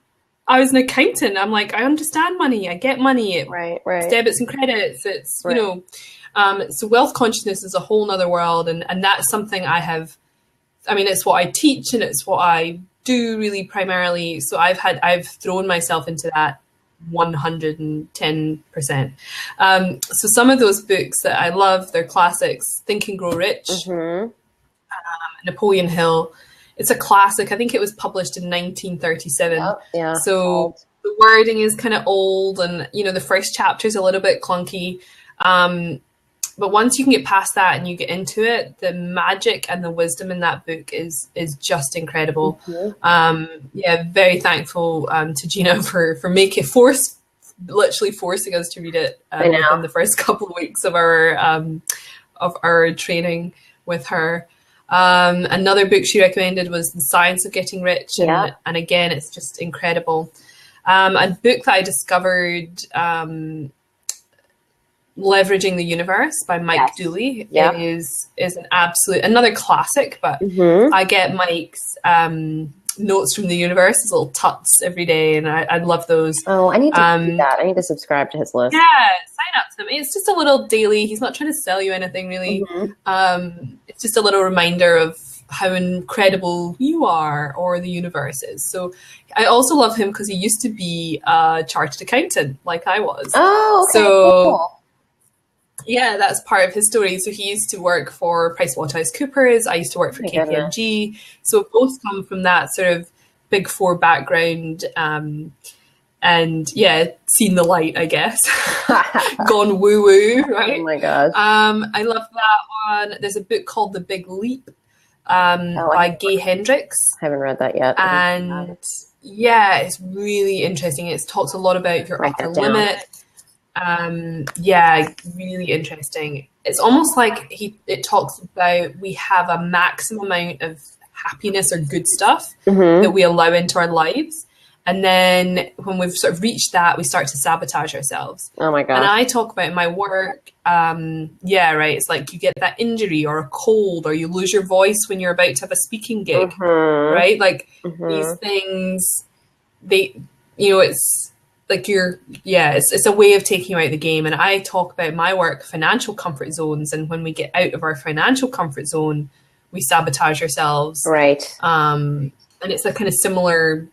I was an accountant. I'm like, I understand money. I get money. Right. It's debits and credits. It's, so wealth consciousness is a whole nother world. And that's something it's what I teach, and it's what I do really primarily. So I've thrown myself into that 110%. So some of those books that I love, they're classics. Think and Grow Rich, Napoleon Hill. It's a classic. I think it was published in 1937. Yeah. So the wording is kind of old, and the first chapter is a little bit clunky. But once you can get past that and you get into it, the magic and the wisdom in that book is just incredible. Very thankful to Gina for literally forcing us to read it within the first couple of weeks of our training with her. Another book she recommended was The Science of Getting Rich. And again, it's just incredible. A book that I discovered, Leveraging the Universe by Mike Dooley is an absolute, another classic, but I get Mike's notes from the universe, his little tuts every day, and I love those. Oh, I need to do that. I need to subscribe to his list. Yeah, sign up to him. It's just a little daily. He's not trying to sell you anything, really. It's just a little reminder of how incredible you are or the universe is. So I also love him because he used to be a chartered accountant like I was. Oh, okay, so cool. Yeah, that's part of his story. So he used to work for PricewaterhouseCoopers. I used to work for KPMG. So both come from that sort of Big Four background. And yeah, seen the light, I guess. Gone woo-woo, right? Oh my gosh. I love that one. There's a book called The Big Leap by Gay Hendricks. I haven't read that yet. And yeah, it's really interesting. It talks a lot about your upper limit. Yeah, really interesting. It's almost like it talks about we have a maximum amount of happiness or good stuff that we allow into our lives. And then when we've sort of reached that, we start to sabotage ourselves. Oh my God. And I talk about in my work, it's like you get that injury or a cold or you lose your voice when you're about to have a speaking gig, right? Like these things, it's like it's a way of taking you out of the game. And I talk about my work, financial comfort zones. And when we get out of our financial comfort zone, we sabotage ourselves. Right. And it's a kind of similar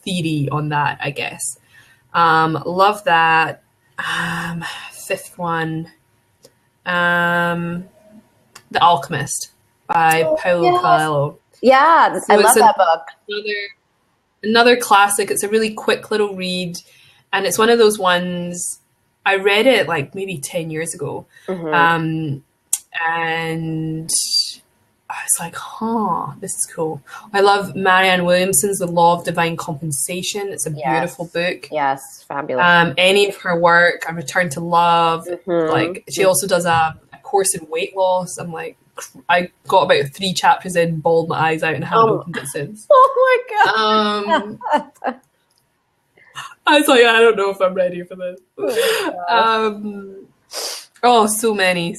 theory on that, I guess. Love that. Fifth one, The Alchemist by Paulo Coelho. Yeah, I love that book. Another classic. It's a really quick little read. And it's one of those ones, I read it like maybe 10 years ago. And I was like, this is cool. I love Marianne Williamson's The Law of Divine Compensation. It's a beautiful book. Yes, fabulous. Any of her work, A Return to Love. Like she also does a course in weight loss. I'm like, I got about 3 chapters in, bawled my eyes out and haven't opened it since. Oh my God. I was like, I don't know if I'm ready for this. So many.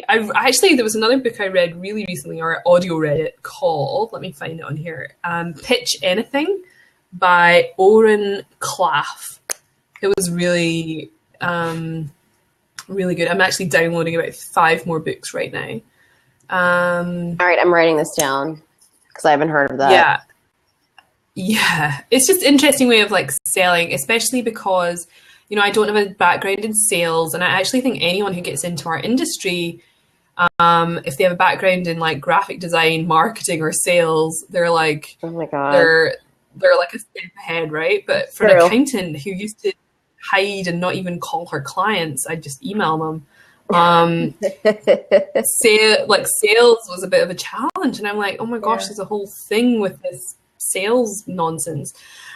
There was another book I read really recently, or audio read it, called, let me find it on here, Pitch Anything by Oren Klaff. It was really, really good. I'm actually downloading about 5 more books right now. All right, I'm writing this down because I haven't heard of that. Yeah. It's just an interesting way of like selling, especially because I don't have a background in sales, and I actually think anyone who gets into our industry, if they have a background in like graphic design, marketing, or sales, they're like, oh my God, they're like a step ahead, right? But for an accountant who used to hide and not even call her clients, I just email them. Sales was a bit of a challenge, and I'm like, oh my gosh, there's a whole thing with this sales nonsense.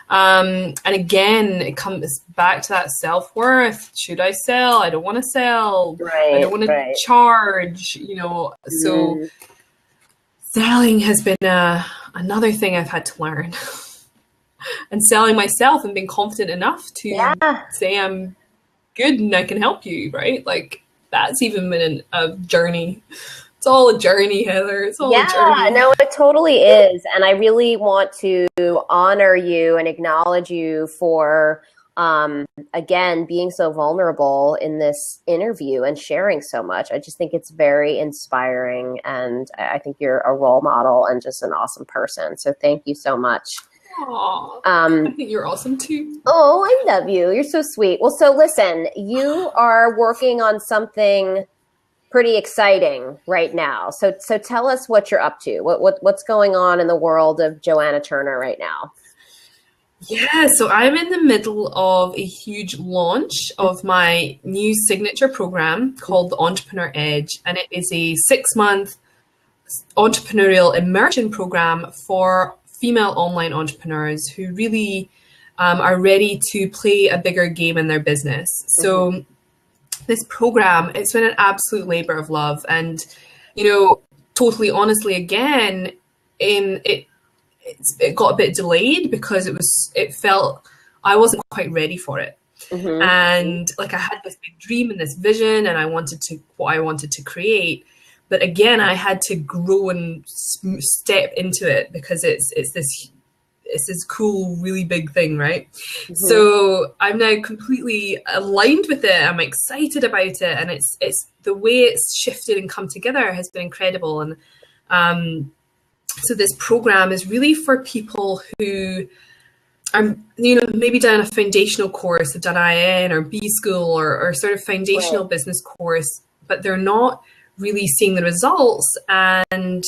And again, it comes back to that self-worth. Should I sell? I don't want to sell. I don't want to charge, So selling has been another thing I've had to learn. And selling myself and being confident enough to say I'm good and I can help you, right? Like that's even been a journey. It's all a journey, Heather. It's all a journey. No, it totally is. And I really want to honor you and acknowledge you for, again, being so vulnerable in this interview and sharing so much. I just think it's very inspiring. And I think you're a role model and just an awesome person. So thank you so much. Aww, I think you're awesome too. Oh, I love you. You're so sweet. Well, so listen, you are working on something pretty exciting right now. So tell us what you're up to. What's going on in the world of Joanna Turner right now? Yeah, so I'm in the middle of a huge launch of my new signature program called the Entrepreneur Edge, and it is a 6-month entrepreneurial immersion program for female online entrepreneurs who really are ready to play a bigger game in their business. So this program, it's been an absolute labor of love. And, totally honestly, again, it got a bit delayed because it felt I wasn't quite ready for it. And like I had this big dream and this vision, and what I wanted to create. But again, I had to grow and step into it because it's this cool, really big thing, right? So I'm now completely aligned with it. I'm excited about it, and it's the way it's shifted and come together has been incredible. And so this program is really for people who are, maybe done a foundational course, have done IN or B school or sort of foundational business course, but they're not really seeing the results, and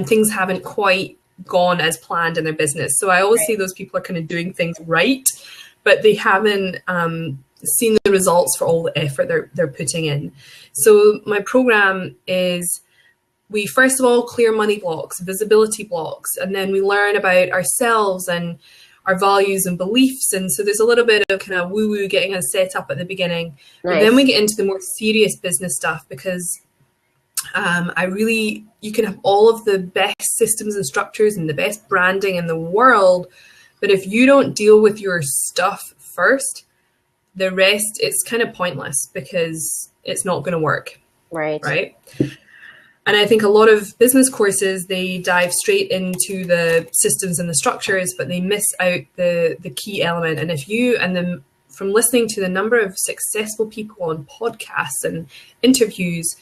things haven't quite gone as planned in their business. So I always say those people are kind of doing things right, but they haven't seen the results for all the effort they're putting in. So my program is, we first of all clear money blocks, visibility blocks, and then we learn about ourselves and our values and beliefs. And so there's a little bit of kind of woo-woo getting us set up at the beginning. Nice. But then we get into the more serious business stuff, because you can have all of the best systems and structures and the best branding in the world, but if you don't deal with your stuff first, the rest, it's kind of pointless because it's not going to work. Right. And I think a lot of business courses, they dive straight into the systems and the structures, but they miss out the key element. And from listening to the number of successful people on podcasts and interviews,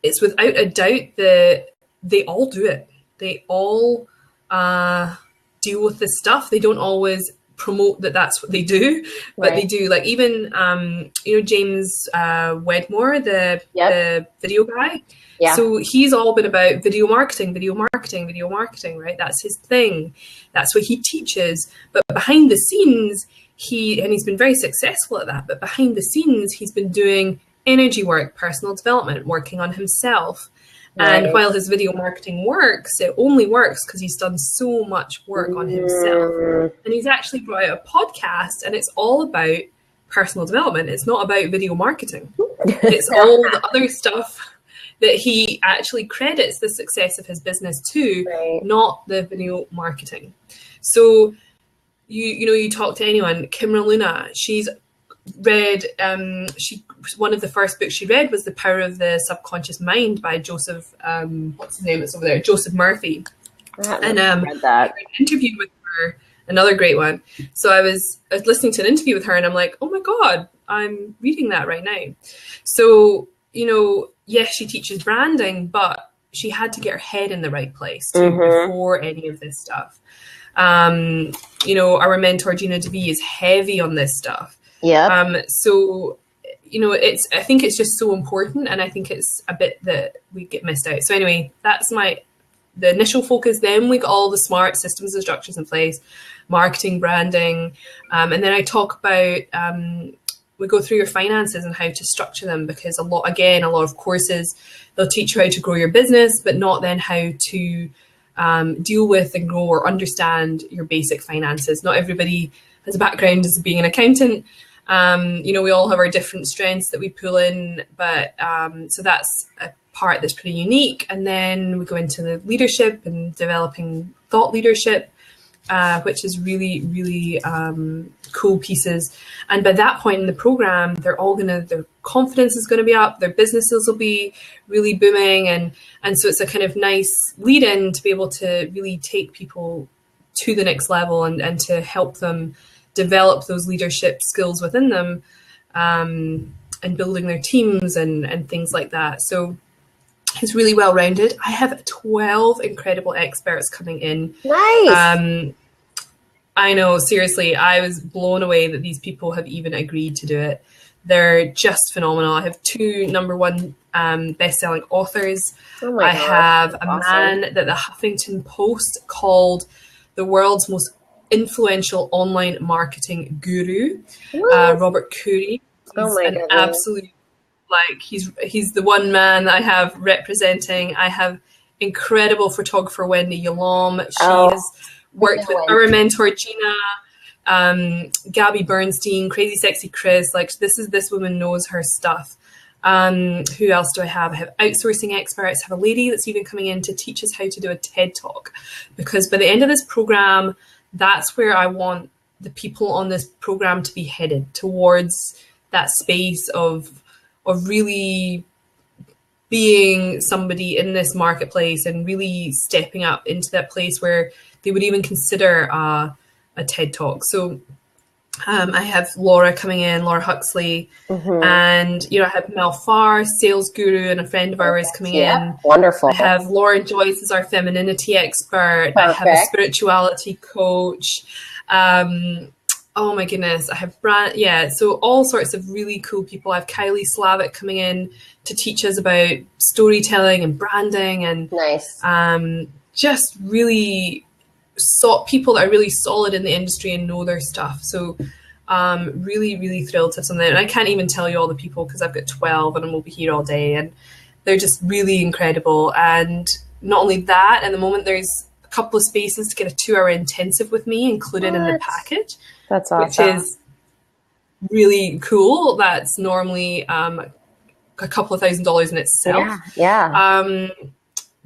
it's without a doubt that they all do it. They all deal with this stuff. They don't always promote that that's what they do, but they do. Like even James Wedmore, the video guy. Yeah. So he's all been about video marketing, right? That's his thing. That's what he teaches. But behind the scenes, he's been very successful at that. But behind the scenes, he's been doing energy work, personal development, working on himself. Right. And while his video marketing works, it only works because he's done so much work on himself. And he's actually brought out a podcast, and it's all about personal development. It's not about video marketing. It's all the other stuff that he actually credits the success of his business to, not the video marketing. So you talk to anyone, Kimra Luna, she's read, one of the first books she read was The Power of the Subconscious Mind by Joseph, what's his name? It's over there, Joseph Murphy. And read that. I interviewed with her, another great one. So I was listening to an interview with her, and I'm like, oh my God, I'm reading that right now. So, yes, she teaches branding, but she had to get her head in the right place too, before any of this stuff. Our mentor Gina DeVee is heavy on this stuff. Yeah. So, I think it's just so important, and I think it's a bit that we get missed out. So anyway, that's the initial focus. Then we got all the smart systems and structures in place, marketing, branding, and then I talk about, we go through your finances and how to structure them, because a lot of courses, they'll teach you how to grow your business, but not then how to deal with and grow or understand your basic finances. Not everybody has a background as being an accountant. We all have our different strengths that we pull in, but so that's a part that's pretty unique. And then we go into the leadership and developing thought leadership, which is really, really cool pieces. And by that point in the program, their confidence is going to be up, their businesses will be really booming. And so it's a kind of nice lead in to be able to really take people to the next level and to help them develop those leadership skills within them, and building their teams and things like that. So it's really well rounded. I have 12 incredible experts coming in. Nice. I know, seriously, I was blown away that these people have even agreed to do it. They're just phenomenal. I have 2 number 1 best-selling authors. Oh my God, have a man that the Huffington Post called the world's most influential online marketing guru, Robert Curry. He's an absolute, he's the one man that I have representing. I have incredible photographer Wendy Yalom. She has worked with our mentor Gina, Gabby Bernstein, Crazy Sexy Chris. This woman knows her stuff. Who else do I have? I have Outsourcing Experts. I have a lady that's even coming in to teach us how to do a TED Talk, because by the end of this program, that's where I want the people on this program to be headed, towards that space of really being somebody in this marketplace and really stepping up into that place where they would even consider a TED Talk. So I have Laura coming in, Laura Huxley, and I have Mel Farr, sales guru, and a friend of ours coming in. Wonderful. I have Lauren Joyce as our femininity expert. Perfect. I have a spirituality coach. Oh my goodness, I have so all sorts of really cool people. I have Kylie Slavic coming in to teach us about storytelling and branding, and nice. Just really people that are really solid in the industry and know their stuff. So really, really thrilled to have something. And I can't even tell you all the people, because I've got 12 and I will be here all day, and they're just really incredible. And not only that, at the moment there's a couple of spaces to get a 2-hour intensive with me included in the package. That's awesome. Which is really cool. That's normally a couple of $1,000s in itself. Yeah.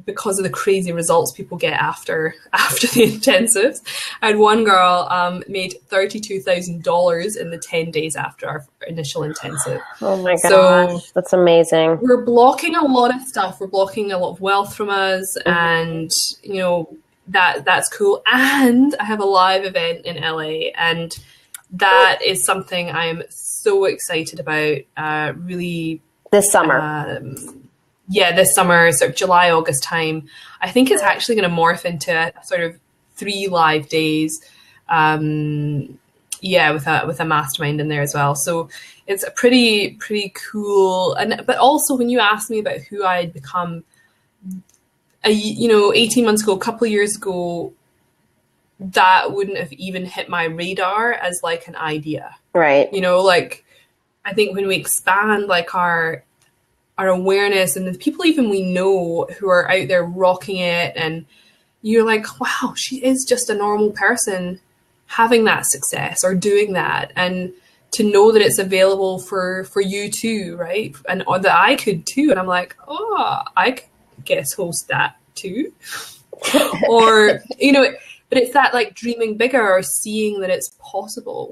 Because of the crazy results people get after the intensives. I had one girl made $32,000 in the 10 days after our initial intensive. Oh my gosh, so that's amazing. We're blocking a lot of stuff. We're blocking a lot of wealth from us, and that's cool. And I have a live event in LA, and that is something I am so excited about. Really, this summer. This summer, sort of July, August time. I think it's actually going to morph into a sort of 3 live days. With a mastermind in there as well. So it's a pretty cool. But also, when you asked me about who I had become, 18 months ago, a couple of years ago, that wouldn't have even hit my radar as like an idea. Right. I think when we expand like our awareness, and the people even we know who are out there rocking it, and you're like, wow, she is just a normal person having that success or doing that, and to know that it's available for you too, right? And or that I could too. And I'm like, oh, I could guest host that too. Or, but it's that like dreaming bigger or seeing that it's possible.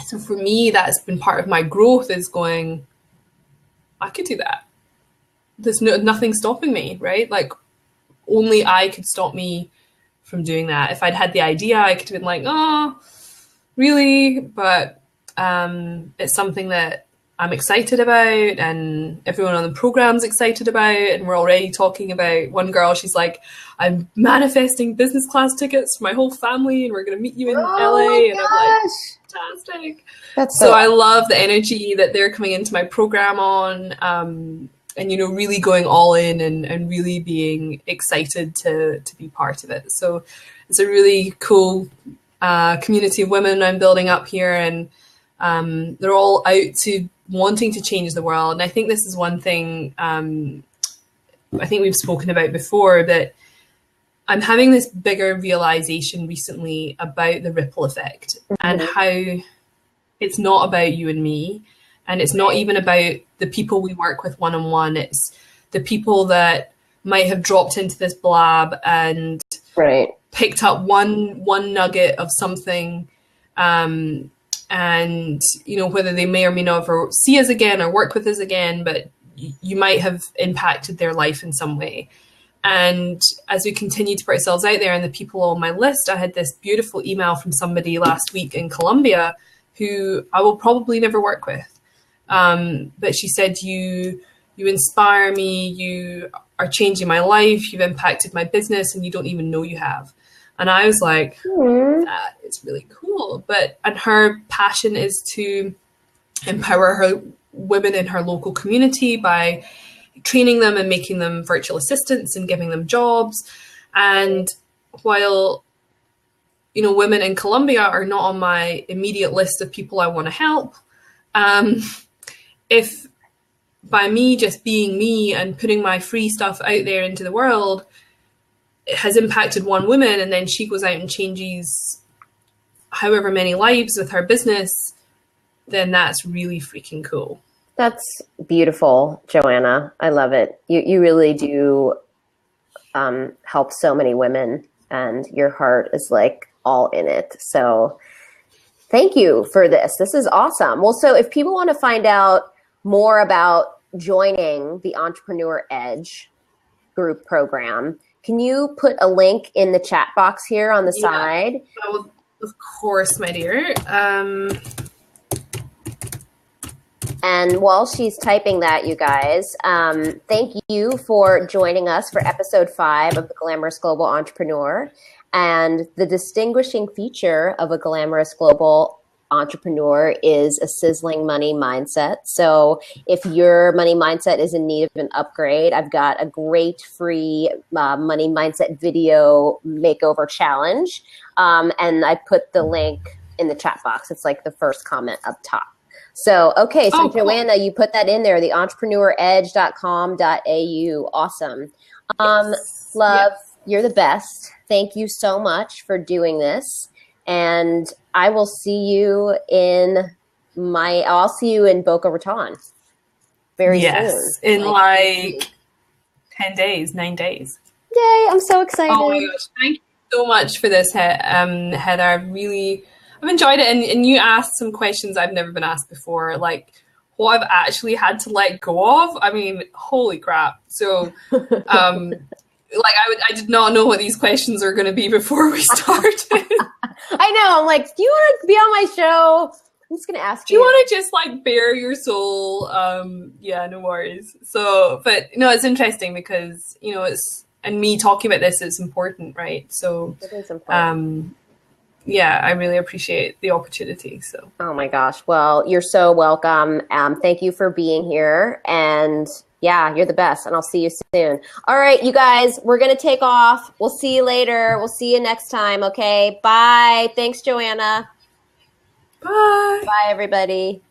So for me, that's been part of my growth, is going, I could do that. There's nothing stopping me, right? Like, only I could stop me from doing that. If I'd had the idea, I could have been like, oh, really? But it's something that I'm excited about, and everyone on the program's excited about, and we're already talking about one girl. She's like, I'm manifesting business class tickets for my whole family, and we're going to meet you in LA. And I'm like, fantastic. That's so I love the energy that they're coming into my program on, and really going all in and really being excited to be part of it. So it's a really cool community of women I'm building up here, and they're all out to wanting to change the world. And I think this is one thing I think we've spoken about before, that I'm having this bigger realization recently about the ripple effect, and how it's not about you and me, and it's not even about the people we work with one-on-one. It's the people that might have dropped into this Blab and picked up one nugget of something, and whether they may or may not ever see us again or work with us again, but you might have impacted their life in some way. And as we continue to put ourselves out there, and the people on my list, I had this beautiful email from somebody last week in Colombia who I will probably never work with. But she said, you inspire me, you are changing my life, you've impacted my business, and you don't even know you have. And I was like, that is really cool. And her passion is to empower her women in her local community by training them and making them virtual assistants and giving them jobs. And while, women in Colombia are not on my immediate list of people I want to help, if by me just being me and putting my free stuff out there into the world, it has impacted one woman, and then she goes out and changes however many lives with her business, then that's really freaking cool. That's beautiful, Joanna. I love it. You really do help so many women, and your heart is like all in it. So thank you for this. This is awesome. Well, so if people want to find out more about joining the Entrepreneur Edge group program, can you put a link in the chat box here on the side? Oh, of course, my dear. And while she's typing that, you guys, thank you for joining us for episode 5 of the Glamorous Global Entrepreneur. And the distinguishing feature of a glamorous global entrepreneur is a sizzling money mindset. So if your money mindset is in need of an upgrade, I've got a great free money mindset video makeover challenge. And I put the link in the chat box. It's like the first comment up top. So, okay. So Joanna, you put that in there, the entrepreneuredge.com.au. Awesome. Yes. Love, you're the best. Thank you so much for doing this. And I will see you I'll see you in Boca Raton very soon. Yes, in like 10 days, 9 days. Yay, I'm so excited. Oh my gosh, thank you so much for this, Heather. I've enjoyed it. And you asked some questions I've never been asked before, like what I've actually had to let go of. I mean, holy crap. So, I did not know what these questions are going to be before we started. I know. I'm like, do you want to be on my show? I'm just going to ask you. Do you want to just like bare your soul? Yeah, no worries. So, but no, it's interesting because, and me talking about this is important, right? So, it is important. Yeah, I really appreciate the opportunity. So, oh my gosh. Well, you're so welcome. Thank you for being here. And yeah, you're the best. And I'll see you soon. All right, you guys, we're going to take off. We'll see you later. We'll see you next time. Okay. Bye. Thanks, Joanna. bye. Bye, everybody.